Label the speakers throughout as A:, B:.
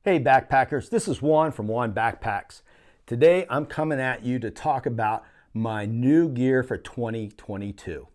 A: Hey backpackers, this is Juan from Juan Backpacks. Today I'm coming at you to talk about my new gear for 2022.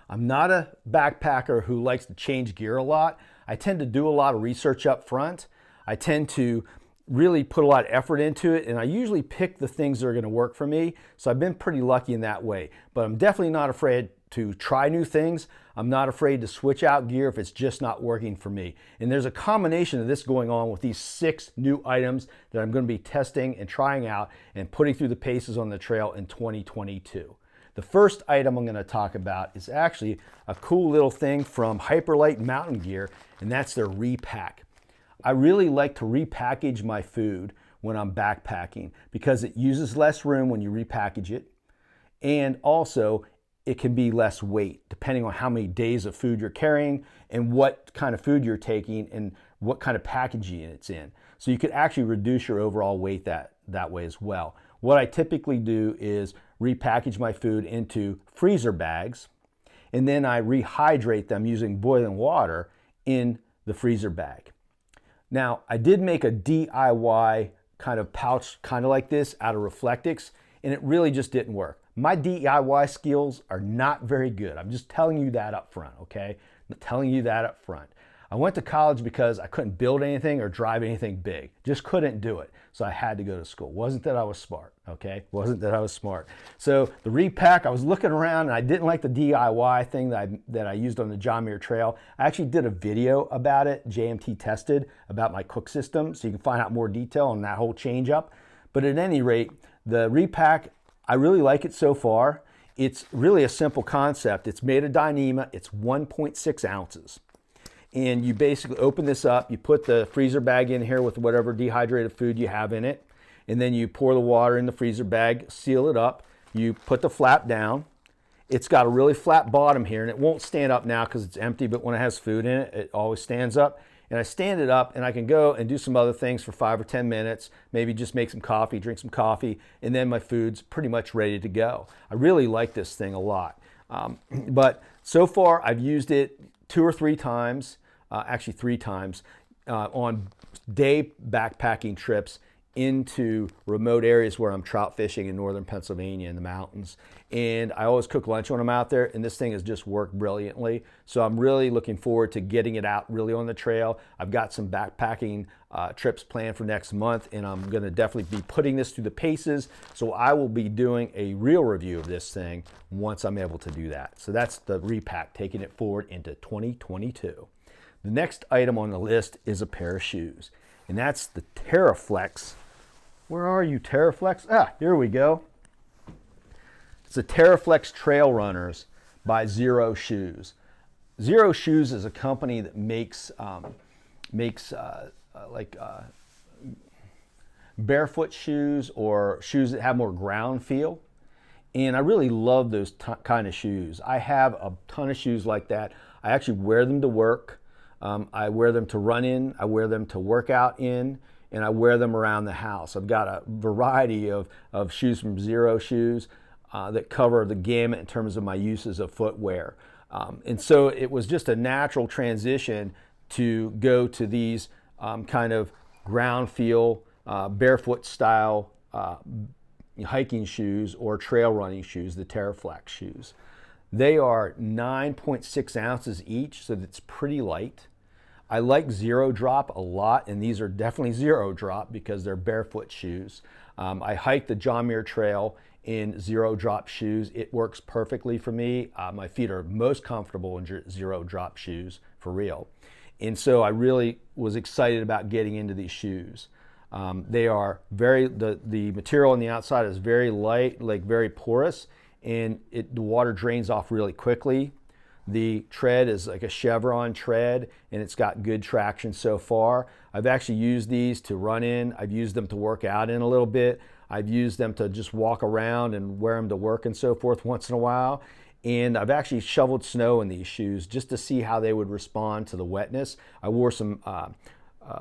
A: I'm not a backpacker who likes to change gear a lot. I tend to do a lot of research up front. I tend to really put a lot of effort into it, and I usually pick the things that are going to work for me. So I've been pretty lucky in that way, but I'm definitely not afraid to try new things. I'm not afraid to switch out gear if it's just not working for me. And there's a combination of this going on with these 6 new items that I'm going to be testing and trying out and putting through the paces on the trail in 2022. The first item I'm going to talk about is actually a cool little thing from Hyperlite mountain gear, and that's their RePack. I really like to repackage my food when I'm backpacking because it uses less room when you repackage it, and also it can be less weight depending on how many days of food you're carrying and what kind of food you're taking and what kind of packaging it's in. So you could actually reduce your overall weight that way as well. What I typically do is repackage my food into freezer bags, and then I rehydrate them using boiling water in the freezer bag. Now, I did make a DIY kind of pouch kind of like this out of Reflectix, and it really just didn't work. My DIY skills are not very good. I'm just telling you that up front, okay? I'm telling you that up front. I went to college because I couldn't build anything or drive anything big. Just couldn't do it. So I had to go to school. Wasn't that I was smart, okay? Wasn't that I was smart. So the RePack, I was looking around and I didn't like the DIY thing that I used on the John Muir Trail. I actually did a video about it, JMT tested, about my cook system, so you can find out more detail on that whole change up. But at any rate, the RePack, I really like it so far. It's really a simple concept. It's made of Dyneema. It's 1.6 ounces. And you basically open this up, you put the freezer bag in here with whatever dehydrated food you have in it, and then you pour the water in the freezer bag, seal it up, you put the flap down. It's got a really flat bottom here, and it won't stand up now because it's empty, but when it has food in it, it always stands up. And I stand it up and I can go and do some other things for 5 or 10 minutes, maybe just make some coffee, drink some coffee, and then my food's pretty much ready to go. I really like this thing a lot. But so far I've used it 2 or 3 times, actually 3 times, on day backpacking trips into remote areas where I'm trout fishing in northern Pennsylvania in the mountains. And I always cook lunch when I'm out there, and this thing has just worked brilliantly. So I'm really looking forward to getting it out really on the trail. I've got some backpacking trips planned for next month, and I'm gonna definitely be putting this through the paces. So I will be doing a real review of this thing once I'm able to do that. So that's the RePack, taking it forward into 2022. The next item on the list is a pair of shoes, and that's the Terraflex. Where are you, Terraflex? Ah, here we go. It's the Terraflex Trail Runners by Xero Shoes. Xero Shoes is a company that makes barefoot shoes or shoes that have more ground feel. And I really love those kind of shoes. I have a ton of shoes like that. I actually wear them to work. I wear them to run in. I wear them to work out in. And I wear them around the house. I've got a variety of shoes from Xero Shoes that cover the gamut in terms of my uses of footwear. And so it was just a natural transition to go to these kind of ground feel, barefoot style hiking shoes or trail running shoes, the Terraflex shoes. They are 9.6 ounces each, so that's pretty light. I like Zero Drop a lot, and these are definitely Zero Drop because they're barefoot shoes. I hike the John Muir Trail in Zero Drop shoes. It works perfectly for me. My feet are most comfortable in Zero Drop shoes, for real. And so I really was excited about getting into these shoes. They are the material on the outside is very light, like very porous, and the water drains off really quickly. The tread is like a chevron tread, and it's got good traction so far. I've actually used these to run in. I've used them to work out in a little bit. I've used them to just walk around and wear them to work and so forth once in a while. And I've actually shoveled snow in these shoes just to see how they would respond to the wetness. I wore some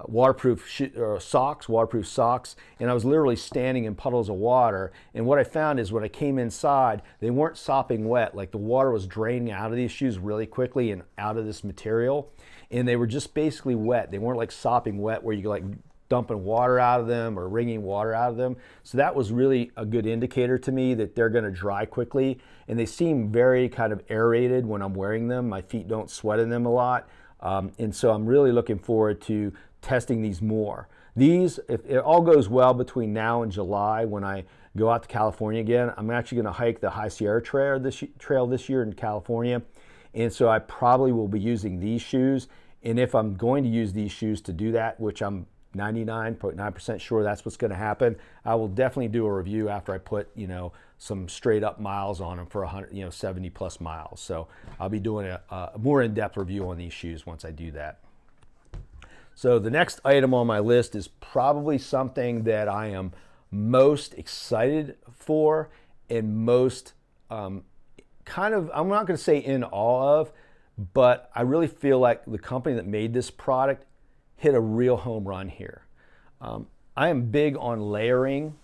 A: waterproof socks, and I was literally standing in puddles of water. And what I found is when I came inside, they weren't sopping wet. Like the water was draining out of these shoes really quickly and out of this material, and they were just basically wet. They weren't like sopping wet where you like dumping water out of them or wringing water out of them. So that was really a good indicator to me that they're going to dry quickly. And they seem very kind of aerated when I'm wearing them. My feet don't sweat in them a lot. And so I'm really looking forward to testing these more. These, if it all goes well between now and July when I go out to California again, I'm actually going to hike the High Sierra trail this year in California. And so I probably will be using these shoes. And if I'm going to use these shoes to do that, which I'm 99.9% sure that's what's going to happen, I will definitely do a review after I put, you know, some straight up miles on them for 100, you know, 70 plus miles. So I'll be doing a more in-depth review on these shoes once I do that. So the next item on my list is probably something that I am most excited for and most kind of, I'm not going to say in awe of, but I really feel like the company that made this product hit a real home run here. I am big on layering.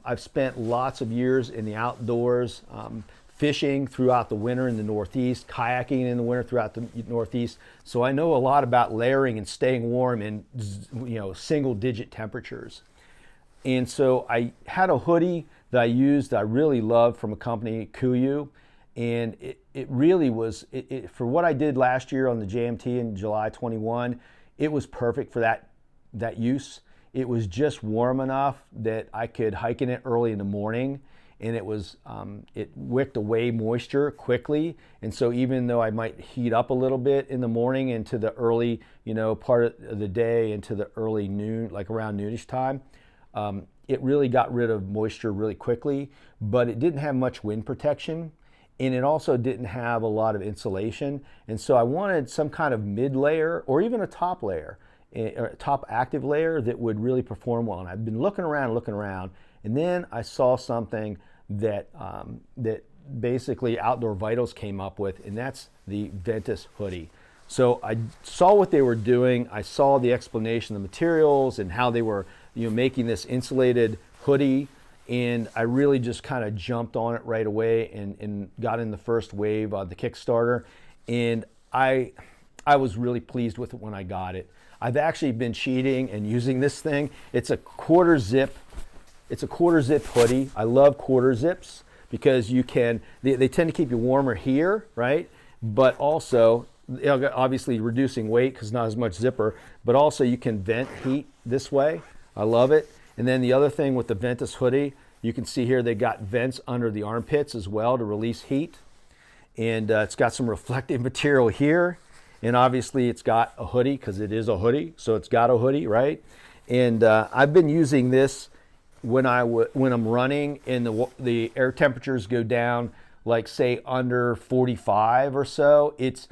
A: I've spent lots of years in the outdoors, fishing throughout the winter in the Northeast, kayaking in the winter throughout the Northeast. So I know a lot about layering and staying warm in, you know, single-digit temperatures. And so I had a hoodie that I used that I really loved from a company, Kuyu. And it really was, for what I did last year on the JMT in July 21, it was perfect for that use. It was just warm enough that I could hike in it early in the morning, and it was it wicked away moisture quickly. And so even though I might heat up a little bit in the morning into the early, you know, part of the day into the early noon, like around noonish time, it really got rid of moisture really quickly, but it didn't have much wind protection. And it also didn't have a lot of insulation. And so I wanted some kind of mid layer or even a top layer, or a top active layer that would really perform well. And I've been looking around, and then I saw something that, that basically Outdoor Vitals came up with, and that's the Ventus hoodie. So I saw what they were doing. I saw the explanation of the materials and how they were, you know, making this insulated hoodie. And I really just kind of jumped on it right away and got in the first wave of the Kickstarter. And I was really pleased with it when I got it. I've actually been cheating and using this thing. It's a quarter zip. It's a quarter zip hoodie. I love quarter zips because you can, they tend to keep you warmer here, right? But also, obviously reducing weight because not as much zipper, but also you can vent heat this way. I love it. And then the other thing with the Ventus hoodie, you can see here they got vents under the armpits as well to release heat. And it's got some reflective material here. And obviously it's got a hoodie because it is a hoodie. So it's got a hoodie, right? And I've been using this when I'm running and the air temperatures go down, like say under 45 or so. It's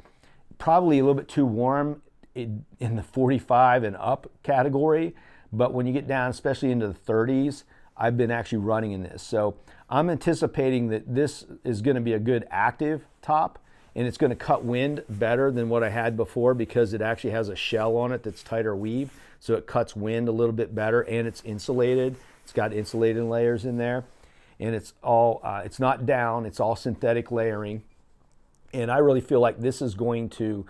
A: probably a little bit too warm in the 45 and up category. But when you get down, especially into the 30s, I've been actually running in this. So I'm anticipating that this is going to be a good active top, and it's going to cut wind better than what I had before because it actually has a shell on it that's tighter weave. So it cuts wind a little bit better, and it's insulated. It's got insulated layers in there. And it's all, it's not down, it's all synthetic layering. And I really feel like this is going to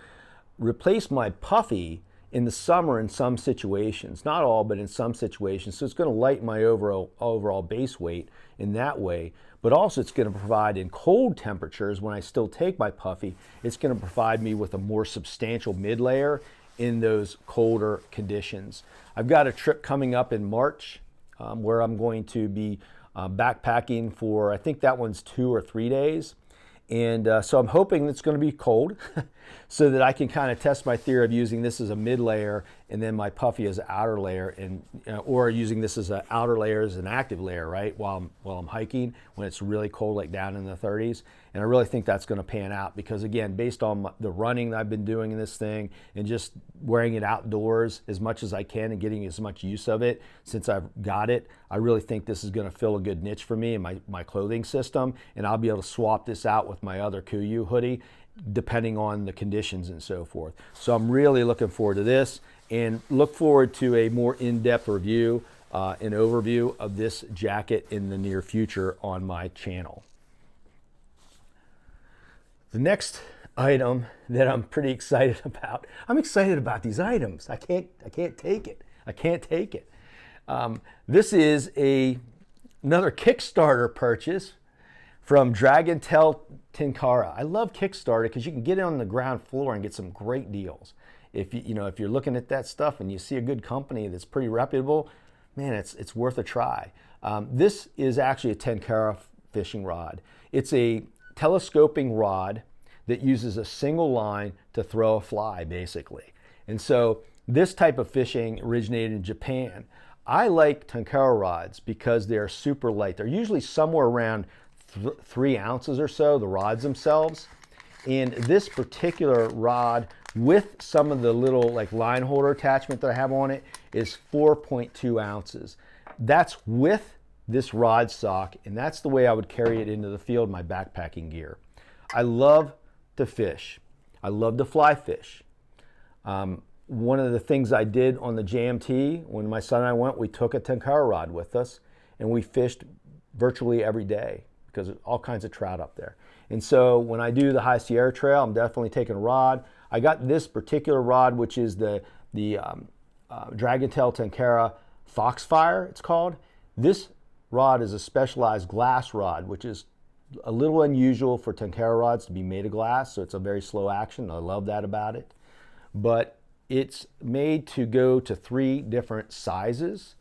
A: replace my puffy in the summer in some situations, not all, but in some situations. So it's going to lighten my overall base weight in that way, but also it's going to provide in cold temperatures when I still take my puffy, it's going to provide me with a more substantial mid layer in those colder conditions. I've got a trip coming up in March where I'm going to be backpacking for, I think that one's 2 or 3 days. And so I'm hoping it's going to be cold so that I can kind of test my theory of using this as a mid layer and then my puffy as an outer layer, and or using this as an outer layer as an active layer, right, while I'm hiking when it's really cold, like down in the 30s. And I really think that's going to pan out because, again, based on the running that I've been doing in this thing and just wearing it outdoors as much as I can and getting as much use of it since I've got it, I really think this is going to fill a good niche for me in my clothing system, and I'll be able to swap this out with my other Kuyu hoodie depending on the conditions and so forth. So I'm really looking forward to this and look forward to a more in-depth review and overview of this jacket in the near future on my channel. The next item that I'm pretty excited about, I'm excited about these items. I can't take it. I can't take it. This is another Kickstarter purchase from Dragontail Tenkara. I love Kickstarter because you can get it on the ground floor and get some great deals. If if you're looking at that stuff and you see a good company that's pretty reputable, man, it's worth a try. This is actually a Tenkara fishing rod. It's a telescoping rod that uses a single line to throw a fly, basically. And so this type of fishing originated in Japan. I like Tenkara rods because they're super light. They're usually somewhere around 3 ounces or so, the rods themselves. And this particular rod, with some of the little like line holder attachment that I have on it, is 4.2 ounces. That's with this rod stock, and that's the way I would carry it into the field, my backpacking gear. I love to fish. I love to fly fish. One of the things I did on the JMT, when my son and I went, we took a Tenkara rod with us, and we fished virtually every day because there's all kinds of trout up there. And so when I do the High Sierra Trail, I'm definitely taking a rod. I got this particular rod, which is the Dragontail Tenkara FoxFire, it's called. This rod is a specialized glass rod, which is a little unusual for Tenkara rods to be made of glass, so it's a very slow action. I love that about it. But it's made to go to 3 different sizes.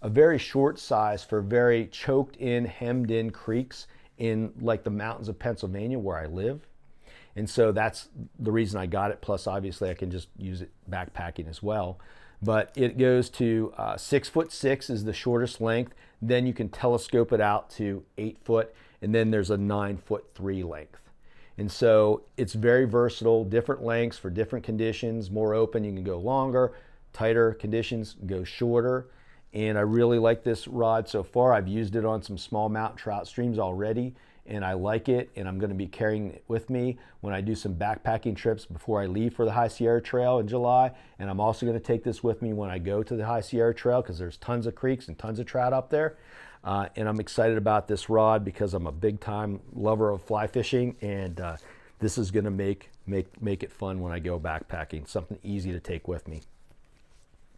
A: A very short size for very choked in, hemmed in creeks in like the mountains of Pennsylvania where I live. And so that's the reason I got it. Plus, obviously, I can just use it backpacking as well. But it goes to 6'6" is the shortest length. Then you can telescope it out to 8 foot, and then there's a 9'3" length. And so it's very versatile, different lengths for different conditions. More open, you can go longer. Tighter conditions, go shorter. And I really like this rod so far. I've used it on some smallmouth trout streams already, and I like it, and I'm going to be carrying it with me when I do some backpacking trips before I leave for the High Sierra Trail in July. And I'm also going to take this with me when I go to the High Sierra Trail because there's tons of creeks and tons of trout up there. And I'm excited about this rod because I'm a big time lover of fly fishing, and this is going to make it fun when I go backpacking, something easy to take with me.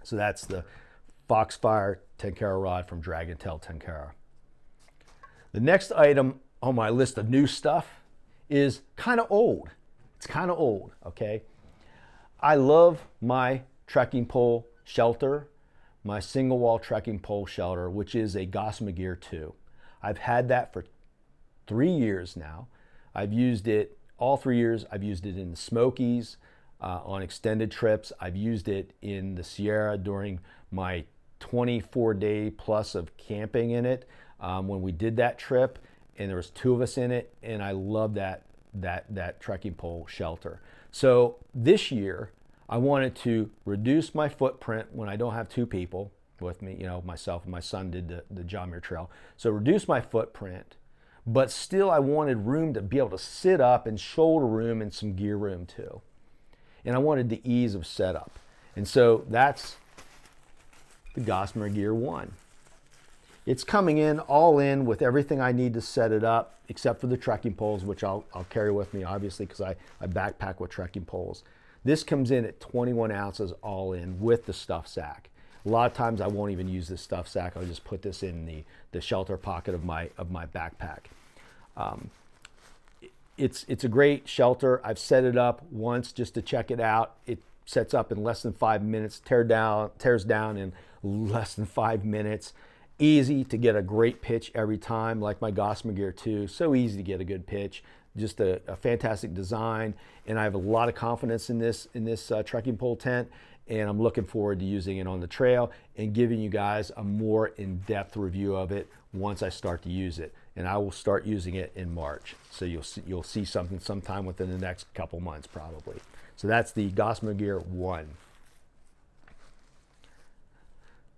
A: So that's the FoxFire Tenkara rod from Dragontail Tenkara. The next item on my list of new stuff is kind of old. It's kind of old, okay? I love my trekking pole shelter, my single wall trekking pole shelter, which is a Gossamer Gear 2. I've had that for 3 years now. I've used it all 3 years. I've used it in the Smokies on extended trips. I've used it in the Sierra during my 24-day plus of camping in it when we did that trip, and there was 2 of us in it, and I love that trekking pole shelter. So this year I wanted to reduce my footprint when I don't have 2 people with me. Myself and my son did the John Muir Trail. So reduce my footprint, but still I wanted room to be able to sit up and shoulder room and some gear room too. And I wanted the ease of setup. And so that's the Gossamer Gear 1. It's coming in all in with everything I need to set it up, except for the trekking poles, which I'll carry with me, obviously, because I backpack with trekking poles. This comes in at 21 ounces all in with the stuff sack. A lot of times I won't even use this stuff sack. I'll just put this in the shelter pocket of my backpack. It's a great shelter. I've set it up once just to check it out. It sets up in less than 5 minutes, tears down in less than 5 minutes. Easy to get a great pitch every time, like my Gossamer Gear 2. So easy to get a good pitch. Just a fantastic design, and I have a lot of confidence in this trekking pole tent, and I'm looking forward to using it on the trail and giving you guys a more in-depth review of it once I start to use it. And I will start using it in March, so you'll see something sometime within the next couple months probably. So that's the Gossamer Gear 1.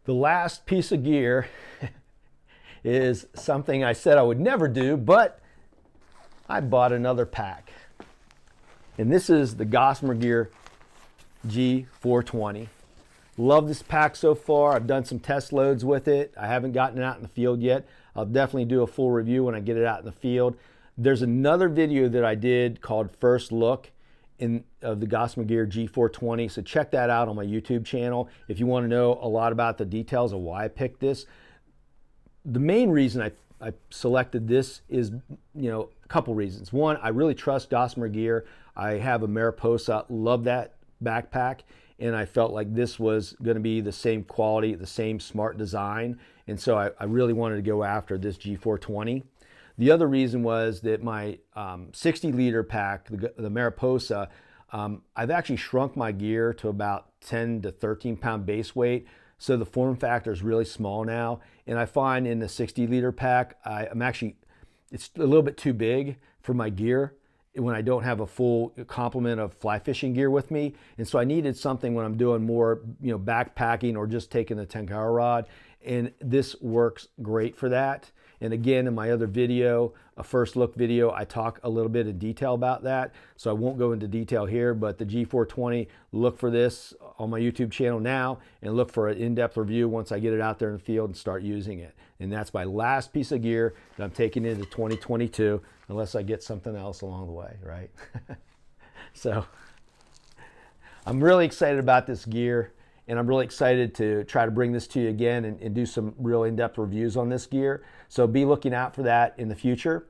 A: The last piece of gear is something I said I would never do, but I bought another pack. And this is the Gossamer Gear G420. Love this pack so far. I've done some test loads with it. I haven't gotten it out in the field yet. I'll definitely do a full review when I get it out in the field. There's another video that I did called First Look, of the Gossamer Gear G420. So check that out on my YouTube channel if you want to know a lot about the details of why I picked this. The main reason I selected this is, a couple reasons. One, I really trust Gossamer Gear. I have a Mariposa, love that backpack, and I felt like this was going to be the same quality, the same smart design, and so I really wanted to go after this G420. The other reason was that my 60-liter pack, the Mariposa, I've actually shrunk my gear to about 10 to 13 pound base weight, so the form factor is really small now, and I find in the 60-liter pack, it's a little bit too big for my gear when I don't have a full complement of fly fishing gear with me. And so I needed something when I'm doing more, backpacking or just taking the Tenkara rod. And this works great for that. And again, in my other video, a first look video, I talk a little bit in detail about that. So I won't go into detail here, but the G420, look for this on my YouTube channel now and look for an in-depth review once I get it out there in the field and start using it. And that's my last piece of gear that I'm taking into 2022, unless I get something else along the way, right? So I'm really excited about this gear, and I'm really excited to try to bring this to you again and do some real in-depth reviews on this gear. So be looking out for that in the future.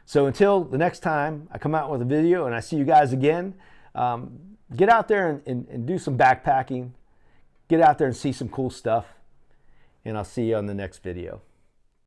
A: So until the next time I come out with a video and I see you guys again, get out there and do some backpacking. Get out there and see some cool stuff. And I'll see you on the next video.